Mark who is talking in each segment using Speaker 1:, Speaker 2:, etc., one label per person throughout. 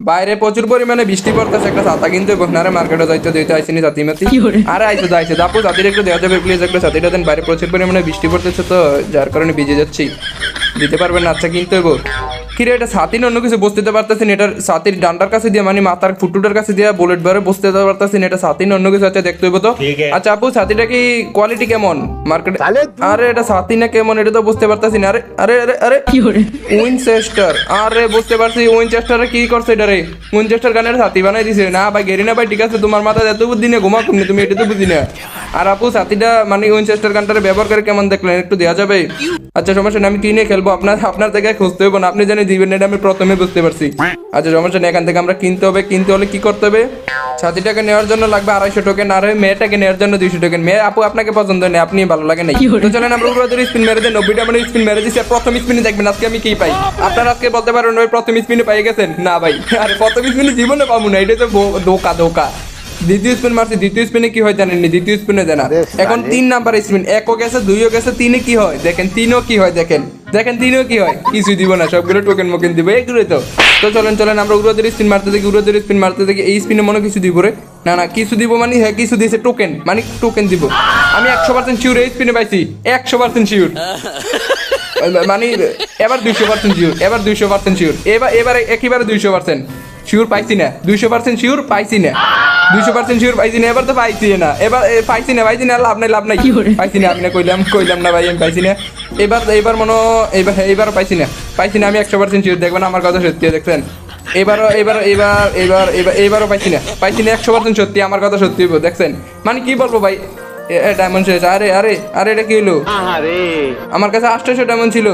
Speaker 1: বাইরে প্রচুর পরিমাণে বৃষ্টি পড়তেছে, একটা ছাতা কিন্তু বহনারে মার্কেটে যাইতে দিতে আইসিনি জাতিমাতি। আরে আইসে আইসে আপু ছাতির একটু দেওয়া যাবে প্লিজ, একটা ছাতিটা দেন, বাইরে প্রচুর পরিমাণে বৃষ্টি পড়তেছে তো যার কারণে ভিজে যাচ্ছি। দিতে পারবেন না? আচ্ছা কিনতে হইব। কিরে এটা ছাতি না অন্য কিছু বুঝতে পারতেছি না, এটার ছাতির ডান্ডার কাছে দিয়ে মানে মাথার ফুটুটার কাছে দিয়ে বুলেট বারে বুঝতে পারতেছি না এটা ছাতি না অন্য কিছু। আচ্ছা দেখতে হইব তো। আচ্ছা আপু ছাতিটা কি কোয়ালিটি কেমন মার্কেটে? আরে এটা ছাতি না কেমন এটা তো বুঝতে পারতেছি না। আরে আরে আরে আরে উইনচেস্টার, আরে বুঝতে পারছি উইনচেস্টারে কি করছে এটা রে, উইনচেস্টার গানের ছাতি বানাই দিছে না ভাই। গেরি না ভাই, ঠিক আছে তোমার মাথায় এত বুদ্ধি না, ঘুমা তুমি তুমি এটা তো বুঝি না। আর আপু ছাতিটা মানে উইনচেস্টার গানটারে ব্যবহার করে কেমন দেখলেন একটু দেওয়া যাবে? আচ্ছা সমস্যা নেই, আমি কিনে খেলবো, আপনার থেকে খুঁজতে হবে না, আপনি জানি দিবেন এটা আমি প্রথমে বুঝতে পারছি। আচ্ছা সমস্যা নেই, এখান থেকে আমরা কিনতে হবে। কিনতে হলে কি করতে হবে? ছাতিটাকে নেওয়ার জন্য লাগবে 250 টোকেন, আর মেয়েটাকে নেওয়ার জন্য 200 টোকেন। মেয়ে আপু আপনাকে পছন্দ নেই, আপনি ভালো লাগে নাই, তো চলেন আমরা উড়াদুড়ি স্পিন মেরে দেন। 90টা মানে স্পিন মেরে দিচ্ছি, প্রথম স্পিনে দেখবেন আজকে আমি কি পাই। আপনারা আজকে বলতে পারেন ওই প্রথম স্পিনে পাই গেছেন না ভাই, আরে প্রথম স্পিনে জীবনে পাবো না, এটা তো ধোকা ধোকা। দ্বিতীয় স্পিন মারছি, দ্বিতীয় স্পিনে কি হয় জানেননি? দ্বিতীয় স্পিনে দেনা এখন 3 নাম্বার স্পিন, 1ও গেছে 2ও গেছে, 3-এ কি হয় দেখেন, 3ও কি হয় দেখেন, দেখেন 3ও কি হয়, কিছু দিব না, সবগুলো টোকেন মোকেন দিব এগুলোই তো। তো চলেন চলেন আমরা উড়াদুড়ি স্পিন মারতে দেখি, উড়াদুড়ি স্পিন মারতে দেখি। এই স্পিনে মনে কিছু দিব রে, না না কিছু দিব মানে হ্যাঁ কিছু দিয়েছে, টোকেন মানে টোকেন দিব। আমি 100% শিওর এই স্পিনে পাইছি, 100% শিওর মানে এবার 200% শিওর, এবার 200% শিওর, এবার একেবারে 200% শিওর পাইছি না, 200% শিওর পাইছি না, 200% শিওর পাইছি না, এবার তো পাইছি না, এবার পাইছি না লাভ নাই লাভ নাই, পাইছি না, আপনি কইলাম না ভাই আমি পাইছি না। এবার মনে এবার পাইছি না, আমি 100% শিওর, দেখবেন আমার কথা সত্যি দেখছেন। এবারও পাইছি না 100% সত্যি, আমার কথা সত্যি হইব দেখছেন। মানে কি বলবো ভাই, ডায়মন্ড শেষ। আরে আরে আরে এটা কি হলো? আমার কাছে 800 ডায়মন্ড ছিল।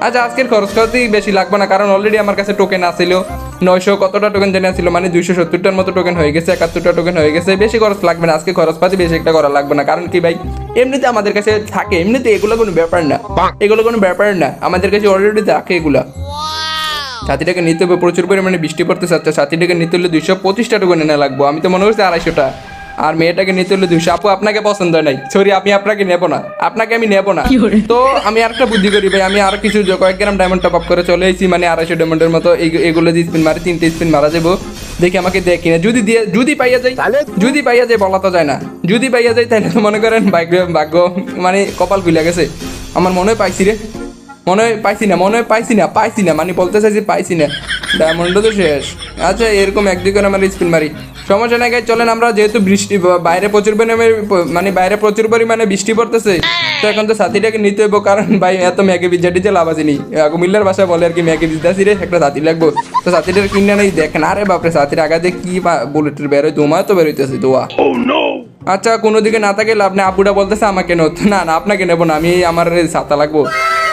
Speaker 1: আচ্ছা আজকের খরচ করতেই বেশি লাগবে না, কারণ অলরেডি আমার কাছে টোকেন আসছিল 900 কতটা টোকেন জানি আসছিল, মানে 270টার মতো টোকেন হয়ে গেছে, 71টা টোকেন হয়ে গেছে, বেশি খরচ লাগবে না আজকে, খরচ পাতি বেশি একটা করা লাগবে না। কারণ কি ভাই এমনিতে আমাদের কাছে থাকে, এমনিতে এগুলো কোনো ব্যাপার না, এগুলো কোনো ব্যাপার না, আমাদের কাছে অলরেডি থাকে এগুলা। ছাতিটাকে নিতে হবে, প্রচুর পরিমাণে বৃষ্টি পড়তেছে। আচ্ছা ছাতিটাকে নিতে হলে 225টা টোকেন এনে লাগবো, আমি তো মনে করছি 250টা। আর মেয়েটাকে নিতে হলে 200। আপু আপনাকে পছন্দ নাই, সরি আমি আপনাকে নেবো না, আপনাকে আমি নেবো না। তো আমি আরেকটা বুদ্ধি করি ভাই, আমি আর কিছু কয়েক গ্রাম ডায়মন্ড টপ আপ করে চলে এসেছি, মানে 250 ডায়মন্ডের মতো। এগুলো দিয়ে স্পিন মারি, 3টে স্পিন মারা যাবো, দেখি আমাকে দেয় কিনা। যদি পাইয়া যায় বলা তো যায় না, যদি পাইয়া যায় তাহলে তো মনে করেন ভাগ্য মানে কপাল খুলে গেছে। আমার মনে হয় পাইছি রে, মনে হয় পাইছি না মানে বলতে চাইছি পাইছি না, ডায়মন্ডও তো শেষ। আচ্ছা এরকম একদিকে আমার স্পিন মারি, সমস্যা নাই গাইজ। চলেন আমরা যেহেতু বৃষ্টি বাইরে প্রচুর পরিমাণে বৃষ্টি পড়তেছে, তো এখন তো ছাতিটাকে নিতে হইব, কারণ ভাই এত ম্যাগে পিজ্জা টিজা লাভ আসেনি। কুমিল্লার ভাষা বলে আর কি, ম্যাগে পিজ্জা রে একটা ছাতি লাগবো, তো ছাতিটার কিনে নেই দেখেন। আরে বাপরে ছাতির আগা দিয়ে কি বুলেটের বেরোয়, তোমার তো বেরোইতেছে দোয়া। আচ্ছা কোনো দিকে না থাকে লাভ নেই, আপুটা বলতেছে আমাকে না না আপনাকে নেবো না, আমি আমার ছাতা লাগবো,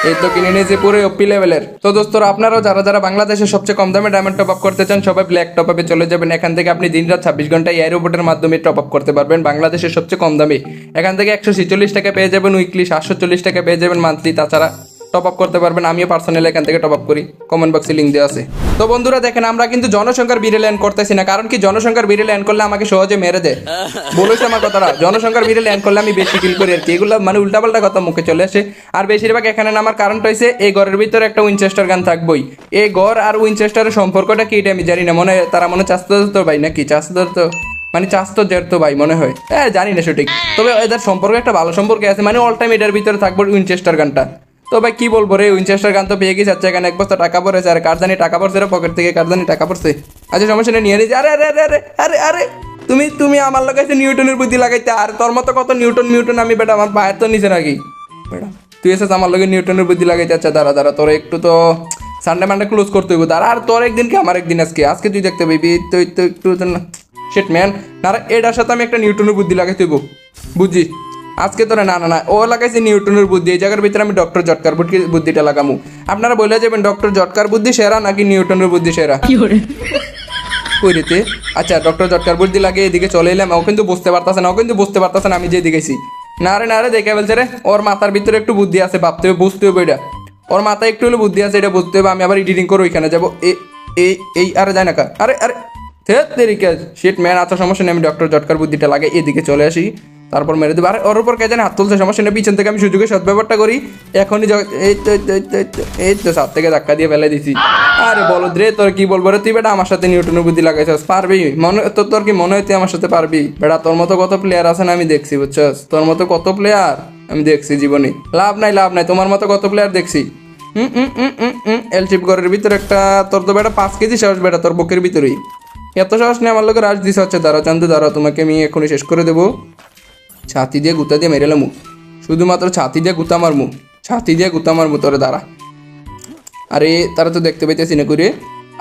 Speaker 1: এই তো কিনে নিয়েছে পুরো ওপি লেভেলের। তো দোস্তরা আপনারাও যারা বাংলাদেশের সবচেয়ে কম দামে ডায়মন্ড টপ আপ করতে চান, সবাই ব্ল্যাক টপ আপে চলে যাবেন। এখান থেকে আপনি দিনরাত 26 ঘন্টা এয়ার রোবটের মাধ্যমে টপ আপ করতে পারবেন, বাংলাদেশের সবচেয়ে কম দামে। এখান থেকে 146 টাকা পেয়ে যাবেন উইকলি, 740 টাকা পেয়ে যাবেন মান্থলি। তাছাড়া টপ আপ করতে পারবেন, আমিও পার্সোনালি এখান থেকে টপ আপ করি, কমেন্ট বক্সে লিঙ্ক দেওয়া আছে। তো বন্ধুরা দেখেন আমরা কিন্তু জনসংখ্যার বিরে ল্যান্ড করতেছি না, কারণ কি জনসংখ্যার বিরে ল্যান্ড করলে আমাকে সহজে মেরে দেয়, বলেছে আমার কথাটা। জনসংখ্যার বিরে ল্যান্ড করলে আমি বেশি কিল করি আর কি, এগুলো মানে উল্টাপাল্টা কথা মুখে চলে আসে। আর বেশিরভাগ এখানে নামার কারণটা হয়েছে এই ঘরের ভিতরে একটা উইনচেস্টার গান থাকবোই। এই ঘর আর উইনচেস্টারের সম্পর্কটা কি এটা আমি জানি না, মনে হয় তারা মনে চাস্তো ভাই নাকি চাস্তো মানে চাস্তো জেরতো ভাই মনে হয়, জানি না সঠিক, তবে এদের সম্পর্ক একটা ভালো সম্পর্ক আছে, মানে অল টাইম এটার ভিতরে থাকবো উইনচেস্টার গানটা। তো ভাই কি বলবো রে, উইনচেস্টার গান তো পেয়ে গেছে। আচ্ছা এখানে 1 বস্তা টাকা পড়েছে, আর কার জানি টাকা পড়ছে রে, পকেট থেকে কার জানি টাকা পড়ছে। আচ্ছা সমস্যা নেই, নিয়ে নিয়েছি। আরে আরে আরে আরে আরে আরে তুমি আমার লাগাইছে নিউটনের বুদ্ধি লাগাইতে, আর তোর মতো কত নিউটন আমি বেটা আমার পায়ের তো নিচে নাকি বেটা, তুই এসে আমার লগে নিউটনের বুদ্ধি লাগাইতে। আচ্ছা দাঁড়া তোর একটু তো সানডে মানডে ক্লোজ করতে হইব, আর তোর একদিন কি আমার একদিন, আজকে তুই দেখতে পাবি, তুই তো একটু শিট ম্যান। না এটার সাথে আমি একটা নিউটনের বুদ্ধি লাগাইতে হইব, বুঝছি আজকে তোরা। না না না ও লাগাইছে নিউটনের বুদ্ধি, এই জায়গার ভিতরে আমি ডক্টর জটকার বুদ্ধিটা লাগামু। আপনারা বলে যাবেন ডক্টর জটকার বুদ্ধি সেরা নাকি নিউটনের বুদ্ধি সেরা কইতে। আচ্ছা ডক্টর জটকার বুদ্ধি লাগে এদিকে চলে এলাম, ও কিন্তু বুঝতে পারতেছে না আমি যে দিকেছি। না রে দেখে বলছে রে, ওর মাথার ভিতরে একটু বুদ্ধি আছে, ভাবতে হবে বুঝতে হবে এটা, ওর মাথায় একটু হলে বুদ্ধি আছে, এটা বুঝতে হবে। আমি আবার এডিটিং করে ওইখানে যাবো, এই আরে যায় না আরে শিট ম্যান। আচ্ছা সমস্যা নেই, আমি ডক্টর জটকার বুদ্ধিটা লাগে এদিকে চলে আসি। তারপর মেরে দেবো। আর ওর উপর কে জানে হাত তুলছে, সমস্যা নেই, পিছন থেকে আমি সুযোগের সদ্ব্যবহারটা করি। এখনই এই তো সাত থেকে ধাক্কা দিয়ে ফেলে দিছি। আরে বলদ রে, তোর কি বলবো রে, তুই বেটা আমার সাথে নিউটনের বুদ্ধি লাগাইছিস, পারবি মনে তোর কি মনে হয় তুই আমার সাথে পারবি? বেটা তোর মতো কত প্লেয়ার আছে না আমি দেখছি, বুঝছস? তোর মতো কত প্লেয়ার আমি দেখছি জীবনে, লাভ নাই তোমার মতো কত প্লেয়ার দেখছি। এলচিপ ঘরের ভিতরে একটা, তোর তো বেটা 5 কেজি সাহস বেটা তোর বুকের ভিতরেই, এত সাহস নেই আমার লোকের রাজ দিস হচ্ছে। দাঁড়া চান্দু দাঁড়া, তোমাকে আমি এখনই শেষ করে দেবো। ছাতি দিয়ে গুতা দিয়ে মেরেলাম মুখ, শুধুমাত্র ছাতি দিয়ে গুতা মারমু, ছাতি দিয়ে গুতা মারমু তোরে, দাঁড়া। আরে তারা তো দেখতে পাইতেছি না করে।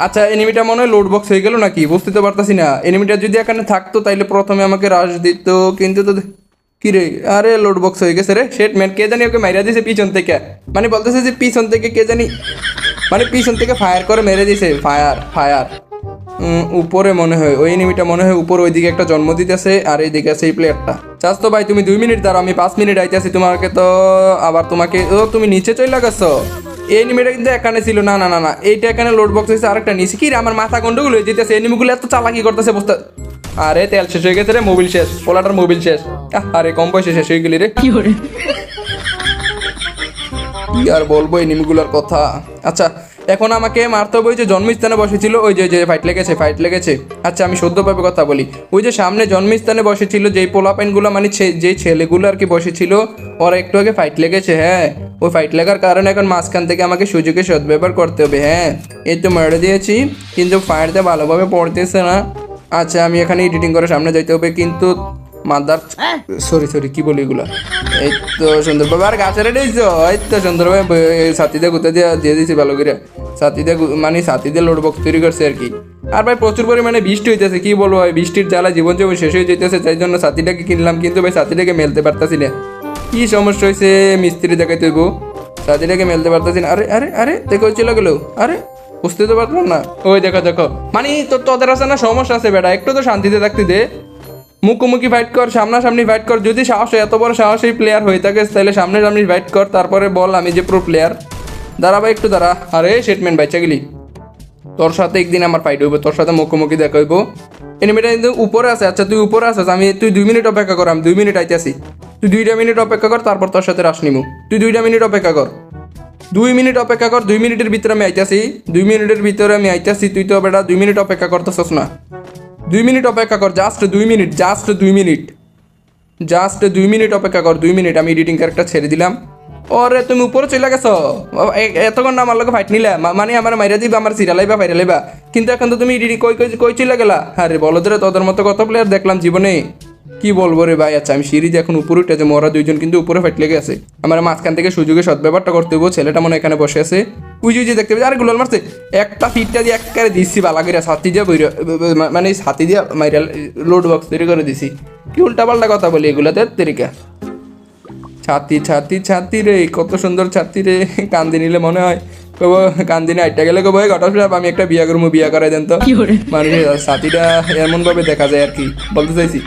Speaker 1: আচ্ছা এনিমিটা মনে হয় লোড বক্স হয়ে গেল নাকি, বুঝতে তো পারতাছি না। এনিমিটা যদি এখানে থাকতো তাইলে প্রথমে আমাকে রাশ দিত, কিন্তু তো কি রে, আরে লোড বক্স হয়ে গেছে রে, শেট ম্যান, কে জানি ওকে মাইরা দিছে পিছন থেকে, মানে বলতেছে যে পিছন থেকে কে জানি, মানে পিছন থেকে ফায়ার করে মেরে দিছে, ফায়ার উপরে মনে হয় ওই এনিমিটা, মনে হয় উপর ওইদিকে একটা জন্ম দিতেছে, আর এইদিকে আছে এই প্লেয়ারটা। চাস তো ভাই তুমি 2 মিনিট দাঁড়াও, আমি 5 মিনিট আইতেছি, তোমাকে তো আবার তোমাকে তুমি নিচে চলে গেছো। এই এনিমিটা কিন্তু এখানে ছিল, না না না না, এইটা এখানে লোড বক্স হয়েছে, আরেকটা নিচে। কি রে আমার মাথা গন্ডগোল হয়ে যেতেছে, এনিমিগুলো এত চালাকি করতেছে বুঝতে। আরে তেল শেষ হয়ে গেছে রে, মোবিল শেষ, পোলাটার মোবিল শেষ। আরে কম পয়সা শেষ হয়ে গেলি রে, কি আর বলবো এনিমিগুলোর কথা। আচ্ছা এখন আমাকে মারতে হবে ওই যে জন্মস্থানে বসেছিল, ওই যে ফাইট লেগেছে। আচ্ছা আমি সদ্যভাবে কথা বলি, ওই যে সামনে জন্মস্থানে বসেছিল যেই পোলাপাইনগুলো, মানে যেই ছেলেগুলো আর কি বসেছিল, ওরা একটু আগে ফাইট লেগেছে। হ্যাঁ ওই ফাইট লাগার কারণে এখন মাঝখান থেকে আমাকে সুযোগে সদ্ব্যবহার করতে হবে। হ্যাঁ এই তো মেরে দিয়েছি, কিন্তু ফায়ারটা ভালোভাবে পড়তেছে না। আচ্ছা আমি এখানে এডিটিং করে সামনে যাইতে হবে, কিন্তু মাদার সরি কি বলি এগুলা। এই তো সুন্দরভাবে আর গাছের দিয়েছ, এই তো সুন্দরভাবে ছাতিতে গুঁতে দিয়ে দিয়েছি ভালো করে, ছাতিতে লোড বক্স তৈরি করছে আর কি। আর ভাই প্রচুর পরিমাণে বৃষ্টি হইতেছে, কি বলবো ভাই, বৃষ্টির জ্বালা জীবন শেষ হয়ে যেতেছে, তাই জন্য ছাতিটাকে কিনলাম, কিন্তু ভাই ছাতিটাকে মেলতে পারতাছি না। কি সমস্যা হয়েছে মিস্ত্রি দেখাই তৈব, ছাতিটাকে মেলতে পারতাছি না। আরে আরে আরে দেখো চলে গেল, আরে বুঝতে তো পারলাম না। ওই দেখো মানে তোদের আছে না সমস্যা আছে বেটা, একটু তো শান্তিতে থাকতে দে। মুখোমুখি ফাইট কর, সামনাসামনি ফাইট কর, যদি সাহস এত বড় সাহসী প্লেয়ার হয়ে থাকে তাহলে সামনাসামনি ফাইট কর, তারপরে বল আমি যে প্রো প্লেয়ার। দাঁড়া ভাই একটু দাঁড়া, আরে শেটম্যান বাচ্চা গেলি, তোর সাথে একদিন আমার ফাইট হইব, তোর সাথে মুখোমুখি দেখা হইব। এনিমিটা কিন্তু উপরে আছে, আচ্ছা তুই উপরে আছিস, তুই 2 মিনিট অপেক্ষা কর, আমি 2 মিনিট আইতেছি, তুই 2টা মিনিট অপেক্ষা কর, তারপর তোর সাথে রাশ নিমু। তুই 2টা মিনিট অপেক্ষা কর, 2 মিনিট অপেক্ষা কর, 2 মিনিটের ভিতরে আমি আইতাছি, 2 মিনিটের ভিতরে আমি আইতাছি। তুই তো বেটা 2 মিনিট অপেক্ষা করতেছস না, 2 মিনিট অপেক্ষা কর, জাস্ট 2 মিনিট অপেক্ষা কর, 2 মিনিট। আমি এডিটিং ক্যারেক্টার ছেড়ে দিলাম। ওরে তুমি উপরে চলে গেছো, এতক্ষণ না আমার লোক ফাইট নিলা, মানে আমার মাইরা দিবা, আমার সিরালাইবা ফাইরালাইবা, কিন্তু এখন তো তুমি এডিটিং কই চলে গেলা। আরে বলো ধরে, তোদের মতো কত প্লেয়ার দেখলাম জীবনে, কি বলবো রে ভাই। আচ্ছা আমি সিরিজে এখন উপরে উঠেছে, মোরা 2জন কিন্তু উপরে ফাইট লেগে আছে, আমার মাঝখান থেকে সুযোগে সদ্ব্যবহারটা করতে হবো। ছেলেটা মনে এখানে বসে আছে, উই দেখতে পাচ্ছি, আরে গুলাল মারছে, একটা ফিটটা দিয়ে একবারে দিচ্ছি বালাগিরা, ছাতি দিয়ে মানে ছাতি দিয়ে মাইরা লোড বক্স তৈরি করে দিছি। কি উল্টাপাল্টা কথা বলি এগুলাতে তেরিকা। ছাতি রে, কত সুন্দর ছাতি রে, কান্দি নিলে মনে হয় কব, কান্দিনে আইটা গেলে কব ঘটনা সাহেব আমি একটা বিয়া করবো, বিয়া করাই দেন তো। মানুষের ছাতিটা এমন ভাবে দেখা যায় আর কি বলতে চাইছি।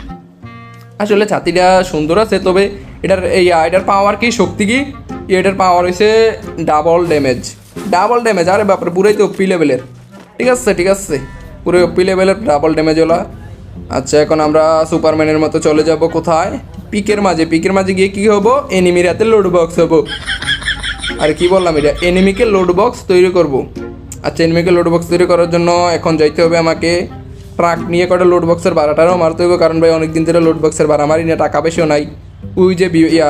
Speaker 1: আসলে ছাতিটা সুন্দর আছে, তবে এটার পাওয়ার কি, শক্তি কি, এটার পাওয়ার হয়েছে ডাবল ড্যামেজ। আরে বাপরে পুরাই তো ওপি লেভেলের, ঠিক আছে পুরো ওপি লেভেলের ডাবল ড্যামেজ ওলা। আচ্ছা এখন আমরা সুপারম্যানের মতো চলে যাব কোথায়, পিকের মাঝে গিয়ে কি হবো, এনিমির হাতে লোড বক্স হবো। আর কি বললাম, এটা এনিমিকে লোড বক্স তৈরি করব। আচ্ছা এনিমিকে লোড বক্স তৈরি করার জন্য এখন যাইতে হবে আমাকে ট্রাক নিয়ে, কটা লোড বক্সের ভাড়াটারও মারতে হবে, কারণ ভাই অনেকদিন ধরে লোড বক্সের ভাড়া মারি না, টাকা বেশিও নাই। ওই যে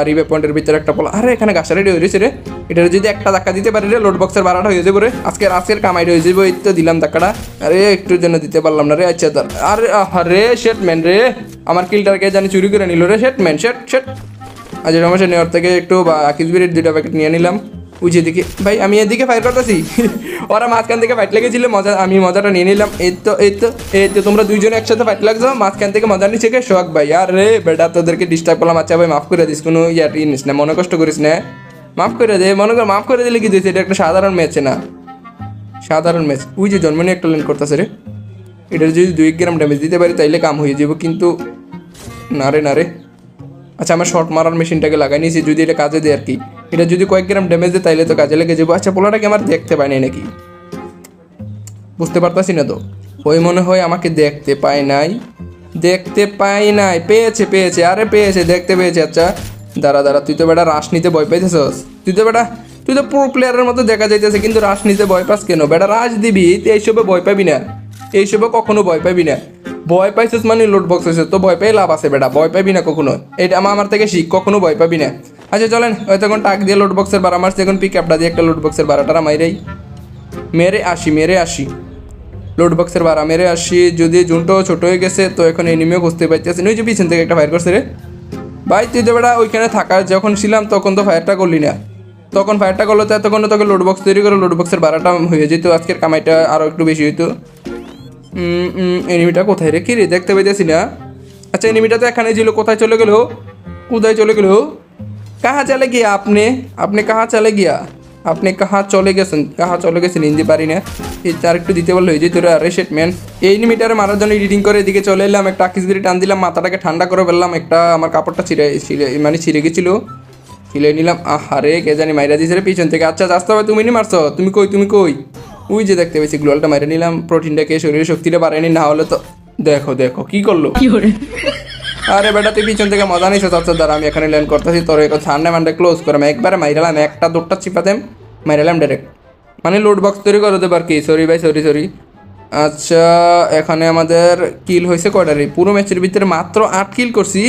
Speaker 1: রিভে পয়েন্টের ভিতরে একটা পোলা, আরে এখানে গাছা রেডি হয়েছে রে, এটা যদি একটা ধাক্কা দিতে পারি রে, লোড বক্সের ভাড়াটা হয়ে যাবে রে, আজকের কামাই হয়ে যাবে। এই তো দিলাম ধাক্কাটা, আরে একটুর জন্য দিতে পারলাম না রে। আচ্ছা আরে শেটম্যান রে, আমার কিলটারকে জানি চুরি করে নিল রে, শেট। আচ্ছা সমস্যা নেওয়ার থেকে একটু কিসবিরির 2টা প্যাকেট নিয়ে নিলাম। ওই যেদিকে ভাই আমি এদিকে ফায়ার করতেছি, ওরা মাঝখান থেকে ফাইট লেগেছিল, আমি মজাটা নিয়ে নিলাম। এই তো তোমরা 2জনে একসাথে ফাইট লাগছো, মাঝখান থেকে মজা নিচ্ছে কে সোহাগ ভাই। আর রে বেটা তোদেরকে ডিস্টার্ব করলাম, আচ্ছা ভাই মাফ করে দিস, কোনো নিস না, মনে কষ্ট করিস না, মাফ করে দে। মাফ করে দিলে কি দিয়েছে, এটা একটা সাধারণ ম্যাচ না, সাধারণ ম্যাচ। ওই যে জন্মনি একটা লেন করতেছে রে, এটার যদি 2 গ্রাম ড্যামেজ দিতে পারি তাইলে কাম হয়ে যাবো, কিন্তু না রে। আচ্ছা আমার শর্ট মারার মেশিনটাকে লাগাই নিয়েছি, যদি এটা কাজে দেয় আর কি, এটা যদি কয়েক গ্রাম ড্যামেজ দেয় তাইলে তো কাজে লেগে যাবো। আচ্ছা পোলাটাকে আমার দেখতে পায় নাই নাকি, বুঝতে পারতাছি না তো, ওই মনে হয় আমাকে দেখতে পায় নাই। দেখতে পাই নাই, পেয়েছে পেয়েছে, আরে পেয়েছে, দেখতে পেয়েছে। আচ্ছা দাঁড়া দাঁড়া, তুই তো বেটা রাশ নিতে ভয় পাইতেছস, তুই তো প্রো প্লেয়ারের মতো দেখা যাইতেছে, কিন্তু রাশ নিতে ভয় পাস কেন? বেটা রাশ দিবি, তুই এইসবে ভয় পাবি না, এইসবে কখনো ভয় পাবি না। ভয় পাইছিস মানে লোড বক্স হয়েছে, তো ভয় পেয়ে লাভ আছে বেটা, ভয় পাবি না কখনো। এটা আমার থেকে শিখ, কখনো ভয় পাবি না। আচ্ছা চলেন, হয়তো এখন টাক দিয়ে লোড বক্সের ভাড়া মারছি, এখন পিক আপটা দিয়ে একটা লোড বক্সের ভাড়াটা মাইরেই মেরে আসি লোড বক্সের ভাড়া মেরে আসি। যদি জুনটাও ছোট হয়ে গেছে তো এখন এনিমিও খুঁজতে পাইতেছি। ওই যে পিছন থেকে একটা ফায়ার করছে রে ভাই, তুই তো বেটা ওইখানে থাকা যখন ছিলাম তখন তো ফায়ারটা করলি না, তখন ফায়ারটা করলো তো এতক্ষণ তোকে লোড বক্স তৈরি করে লোড বক্সের ভাড়াটা হয়ে যেত, আজকের কামাইটা আরও একটু বেশি হইতো। এনিমিটা কোথায় রে, কি রে দেখতে পাইতেছি না। আচ্ছা এনিমিটা তো এখানে ছিল, কোথায় চলে গেল, কোথায় চলে গেল? কাহা চলে গিয়া আপনি, আপনি কাহা চলে গিয়া, আপনি কাহা চলে গেছেন, কাহা চলে গেছেন হিন্দি পারি না, এই চার একটু দিতে বললো হয়ে যেত রে। আরে শেট ম্যান, এই এনিমিটারে মারার জন্য এডিটিং করে এদিকে চলে এলাম, একটা আকিসগিরি টান দিলাম, মাথাটাকে ঠান্ডা করে ফেললাম, একটা আমার কাপড়টা ছিঁড়ে গেছিলো, ছিলে নিলাম। আরে কে জানি মাইরা দিয়েছে রে পিছন থেকে। আচ্ছা আসতে হবে, তুমি নি মারছো, তুমি কই? ওই যে দেখতে পেয়েছি, গ্লোয়ালটা মাইরে নিলাম, প্রোটিনটাকে শরীরের শক্তিটা বাড়ায়নি, না হলে তো দেখো দেখো কি করলো। আরে বেটা তুই পিছন থেকে মজা নিছো, আচ্ছা দাঁড়া আমি এখানে ল্যান্ড করতেছি, তোর ঠান্ডা মান্ডা ক্লোজ করে আমি একবারে মাইরালাম, একটা দৌড়টা চিপাতেম মাইরালাম ডাইরেক্ট, মানে লোড বক্স তৈরি করে দেবো আর কি। সরি ভাই সরি। আচ্ছা এখানে আমাদের কিল হয়েছে কয়টারে, পুরো ম্যাচের ভিতরে মাত্র 8 কিল করছি।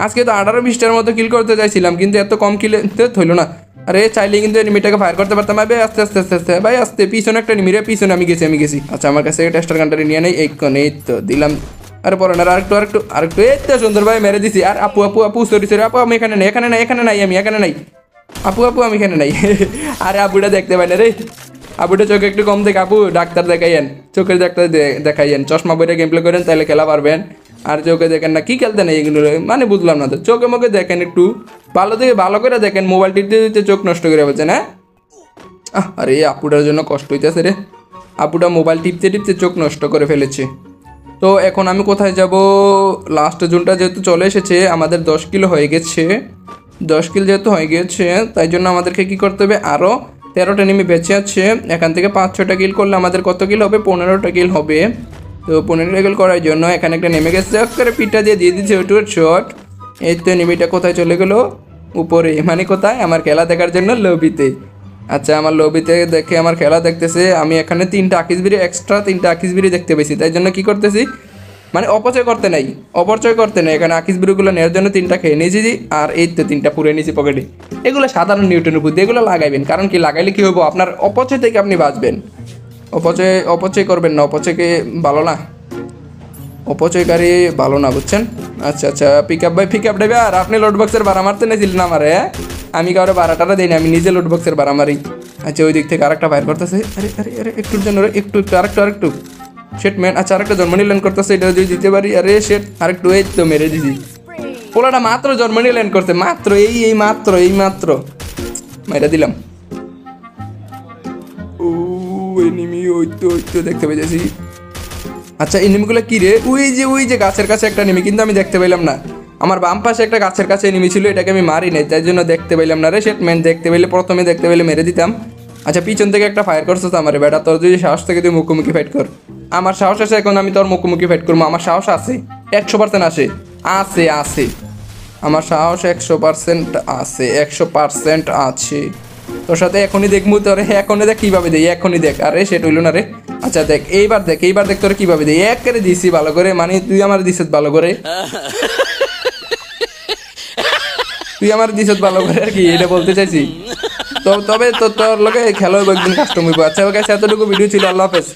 Speaker 1: আজকে তো 18-20টার মতো কিল করতে চাইছিলাম, কিন্তু এত কম কিলে হইলো না। আরে চাইলে কিন্তু এনিমিটাকে ফায়ার করতে পারতাম ভাই, আস্তে ভাই আস্তে, পিছনে একটা এনিমি রে, পিছনে আমি গেছি। আচ্ছা আমার কাছে টেস্টার গানটারে নিয়ে নেই, এই তো দিলাম। আরে পরে না আরেকটু এই তো সুন্দর ভাই মেরে দিছি। আর আপু সরি আপু, আমি এখানে নাই আমি এখানে নাই আপু আমি এখানে নাই। আরে আপুটা দেখতে পাই না রে, আপুটা চোখে একটু কম দেখ আপু, ডাক্তার দেখাইয়েন, চোখের ডাক্তার দেখাইয়েন, চশমা বইটা গেম প্লে করেন, তাহলে খেলা পারবেন। আর চোখে দেখেন না, কি খেলতে নেই এগুলো, মানে বুঝলাম না তো। চোখে মুখে দেখেন একটু, ভালো করে দেখেন, মোবাইল টিপতে চোখ নষ্ট করে বলছেন। হ্যাঁ আরে আপুটার জন্য কষ্ট হইতেছে রে, আপুটা মোবাইল টিপতে চোখ নষ্ট করে ফেলেছে। তো এখন আমি কোথায় যাব? লাস্ট জোনটা যেহেতু চলে এসেছে, আমাদের 10 কিলো হয়ে গেছে, 10 কিল যেহেতু হয়ে গেছে, তাই জন্য আমাদেরকে কি করতে হবে, আরও 13টা এনিমি বেঁচে আছে। এখান থেকে 5-6টা কিল করলে আমাদের কত কিল হবে? 15টা কিল হবে। তো 15টা কিল করার জন্য এখানে একটা নেমে গেছে, করে পিঠটা দিয়ে দিচ্ছে ওটু শট। এই তো এনিমিটা কোথায় চলে গেলো? উপরে, মানে কোথায়? আমার খেলা দেখার জন্য লবিতে। আচ্ছা আমার লবিতে দেখে আমার খেলা দেখতেছে, আমি এখানে 3টা আকিসবিরি দেখতে পেয়েছি, তাই জন্য কি করতেছি, মানে অপচয় করতে নাই, এখানে আকিসবিরিগুলো নেওয়ার জন্য 3টা খেয়ে নিয়েছি, আর এই তো 3টা পুরে নিয়েছি পকেটে। এগুলো সাধারণ নিউটনের বুদ্ধি, এগুলো লাগাইবেন, কারণ কি লাগাইলে কি হবো, আপনার অপচয় থেকে আপনি বাঁচবেন। অপচয় করবেন না, অপচয়কে ভালো না, অপচয়কারী ভালো না, বুঝছেন? আচ্ছা পিক আপ ড্রাইভার, আপনি লোড বক্সের ভাড়া মারতে নিয়েছিলেন আমারে? আমি কারো ভাড়াটা দিই না, আমি নিজে লোড বক্সের ভাড়া মারি। আচ্ছা ওই দিক থেকে আরেকটা বাইর করতেছে, আরে একটুর জন্য একটু আরেকটু শেট ম্যান। আচ্ছা আরেকটা জন্মনি ল্যান্ড করতেছে, এটা যদি দিতে পারি, আরে শেট আরেকটু, এই তো মেরে দিছি। পোলাটা মাত্র জন্মনি ল্যান্ড করছে, মাত্র এই মাত্র মেরে দিলাম। ও এনিমি, ওই তো দেখতে পেয়েছি। আচ্ছা এনিমিগুলো কি রে? ওই যে গাছের কাছে একটা এনিমি, কিন্তু আমি দেখতে পেলাম না। আমার বাম পাশে একটা গাছের কাছে এনিমি ছিল, এটাকে আমি মারি নাই, তাই জন্য দেখতে পেলাম না রে শেট ম্যান। প্রথমে দেখতে পেলে মেরে দিতাম। আচ্ছা পিছন থেকে একটা ফায়ার করছো তো আমার, বেটা তোর যদি সাহস থেকে তুই মুখোমুখি ফাইট কর। আমার সাহস আছে, এখন আমি তোর মুখোমুখি ফাইট করবো, আমার সাহস আছে 100% আছে আমার সাহস 100% আছে। তোর সাথে এখনই দেখবো তোরে, এখনই দেখ কীভাবে দেয়, এখনই দেখ। আরে সেটা হইলো না রে। আচ্ছা দেখ এইবার দেখ তোরে কীভাবে দেয়, এক করে দিছি ভালো করে, মানে তুই আমার দিছিস ভালো করে, আর কি এটা বলতে চাইছি। তবে তোর লগে খেলা একদিন কাস্টম হইব। আচ্ছা এতটুকু ভিডিও ছিল, আল্লাহ হাফেজ।